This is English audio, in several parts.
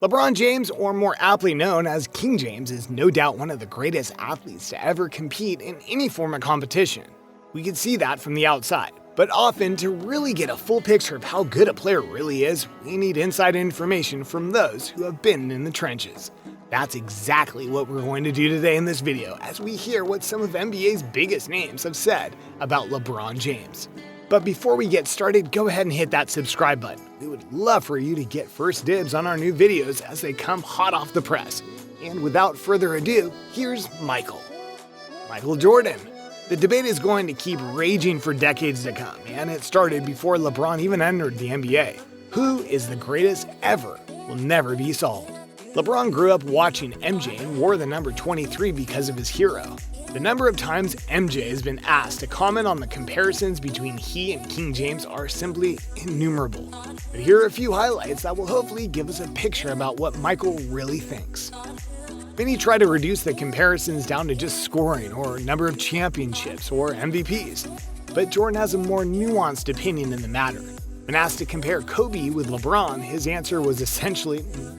LeBron James, or more aptly known as King James, is no doubt one of the greatest athletes to ever compete in any form of competition. We can see that from the outside, but often to really get a full picture of how good a player really is, we need inside information from those who have been in the trenches. That's exactly what we're going to do today in this video as we hear what some of NBA's biggest names have said about LeBron James. But before we get started, go ahead and hit that subscribe button. We would love for you to get first dibs on our new videos as they come hot off the press. And without further ado, here's Michael Jordan. The debate is going to keep raging for decades to come, and it started before LeBron even entered the NBA. Who is the greatest ever will never be solved. LeBron grew up watching MJ and wore the number 23 because of his hero. The number of times MJ has been asked to comment on the comparisons between he and King James are simply innumerable. But here are a few highlights that will hopefully give us a picture about what Michael really thinks. Many try to reduce the comparisons down to just scoring or number of championships or MVPs, but Jordan has a more nuanced opinion in the matter. When asked to compare Kobe with LeBron, his answer was essentially,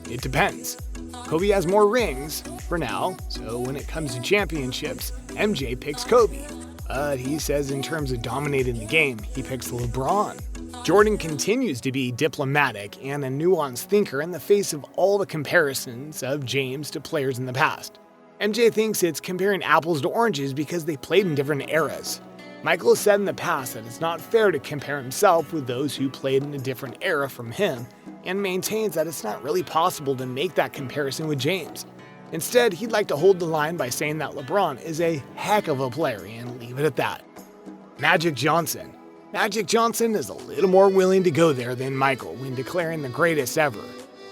it depends. Kobe has more rings, for now, so when it comes to championships, MJ picks Kobe. But he says in terms of dominating the game, he picks LeBron. Jordan continues to be diplomatic and a nuanced thinker in the face of all the comparisons of James to players in the past. MJ thinks it's comparing apples to oranges because they played in different eras. Michael has said in the past that it's not fair to compare himself with those who played in a different era from him, and maintains that it's not really possible to make that comparison with James. Instead, he'd like to hold the line by saying that LeBron is a heck of a player and leave it at that. Magic Johnson. Magic Johnson is a little more willing to go there than Michael when declaring the greatest ever.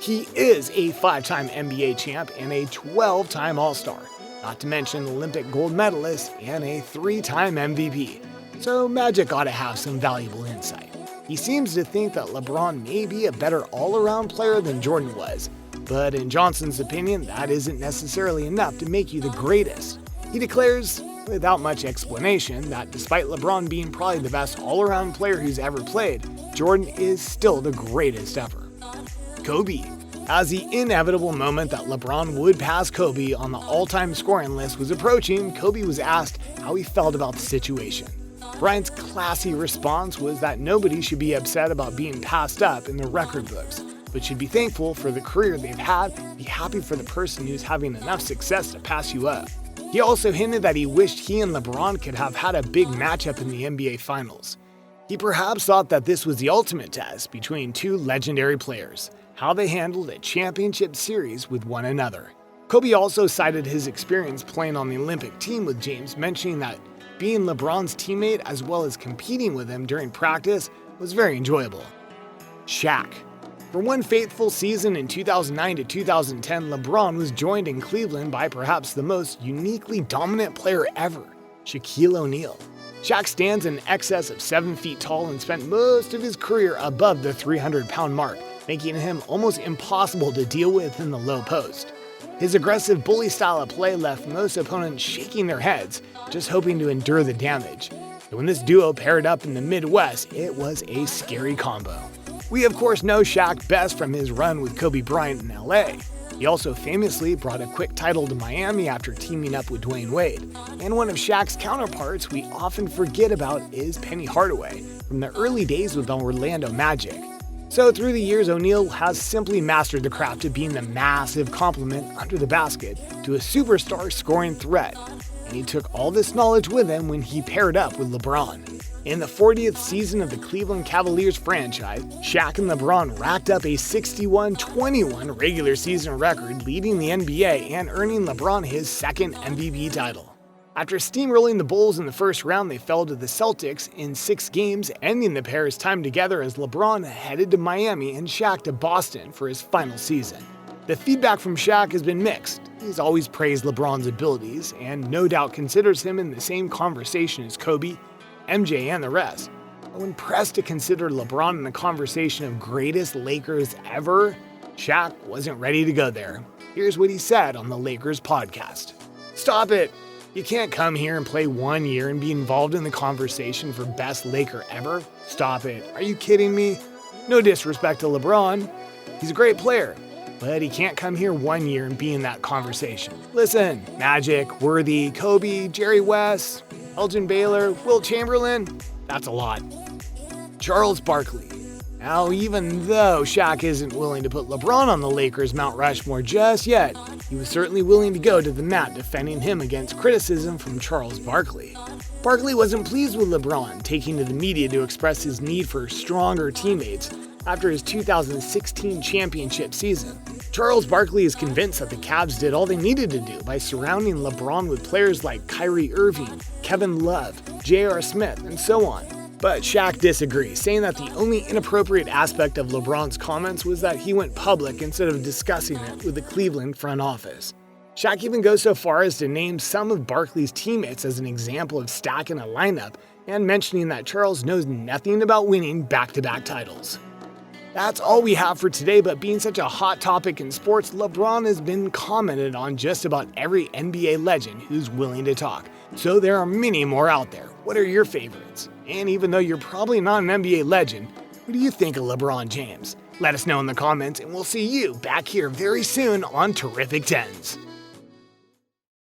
He is a 5-time NBA champ and a 12-time All-Star, not to mention Olympic gold medalist and a 3-time MVP. So Magic ought to have some valuable insight. He seems to think that LeBron may be a better all-around player than Jordan was, but in Johnson's opinion, that isn't necessarily enough to make you the greatest. He declares, without much explanation, that despite LeBron being probably the best all-around player who's ever played, Jordan is still the greatest ever. Kobe. As the inevitable moment that LeBron would pass Kobe on the all-time scoring list was approaching, Kobe was asked how he felt about the situation. Bryant's classy response was that nobody should be upset about being passed up in the record books, but should be thankful for the career they've had, be happy for the person who's having enough success to pass you up. He also hinted that he wished he and LeBron could have had a big matchup in the NBA Finals. He perhaps thought that this was the ultimate test between two legendary players, how they handled a championship series with one another. Kobe also cited his experience playing on the Olympic team with James, mentioning that being LeBron's teammate as well as competing with him during practice was very enjoyable. Shaq. For one fateful season in 2009 to 2010, LeBron was joined in Cleveland by perhaps the most uniquely dominant player ever, Shaquille O'Neal. Shaq stands in excess of 7 feet tall and spent most of his career above the 300-pound mark, making him almost impossible to deal with in the low post. His aggressive bully style of play left most opponents shaking their heads, just hoping to endure the damage. And when this duo paired up in the Midwest, it was a scary combo. We of course know Shaq best from his run with Kobe Bryant in LA. He also famously brought a quick title to Miami after teaming up with Dwayne Wade. And one of Shaq's counterparts we often forget about is Penny Hardaway, from the early days with the Orlando Magic. So through the years, O'Neal has simply mastered the craft of being the massive complement under the basket to a superstar scoring threat. And he took all this knowledge with him when he paired up with LeBron. In the 40th season of the Cleveland Cavaliers franchise, Shaq and LeBron racked up a 61-21 regular season record, leading the NBA and earning LeBron his second MVP title. After steamrolling the Bulls in the first round, they fell to the Celtics in 6 games, ending the pair's time together as LeBron headed to Miami and Shaq to Boston for his final season. The feedback from Shaq has been mixed. He's always praised LeBron's abilities and no doubt considers him in the same conversation as Kobe, MJ, and the rest. But when pressed to consider LeBron in the conversation of greatest Lakers ever, Shaq wasn't ready to go there. Here's what he said on the Lakers podcast. "Stop it. You can't come here and play 1 year and be involved in the conversation for best Laker ever. Stop it. Are you kidding me? No disrespect to LeBron. He's a great player. but he can't come here one year and be in that conversation. Listen, Magic, Worthy, Kobe, Jerry West, Elgin Baylor, Wilt Chamberlain, that's a lot. Charles Barkley. Now, even though Shaq isn't willing to put LeBron on the Lakers' Mount Rushmore just yet, he was certainly willing to go to the mat defending him against criticism from Charles Barkley. Barkley wasn't pleased with LeBron taking to the media to express his need for stronger teammates after his 2016 championship season. Charles Barkley is convinced that the Cavs did all they needed to do by surrounding LeBron with players like Kyrie Irving, Kevin Love, J.R. Smith, and so on. But Shaq disagrees, saying that the only inappropriate aspect of LeBron's comments was that he went public instead of discussing it with the Cleveland front office. Shaq even goes so far as to name some of Barkley's teammates as an example of stacking a lineup and mentioning that Charles knows nothing about winning back-to-back titles. That's all we have for today, but being such a hot topic in sports, LeBron has been commented on just about every NBA legend who's willing to talk. So there are many more out there. What are your favorites? And even though you're probably not an NBA legend, what do you think of LeBron James? Let us know in the comments, and we'll see you back here very soon on Terrific Tens.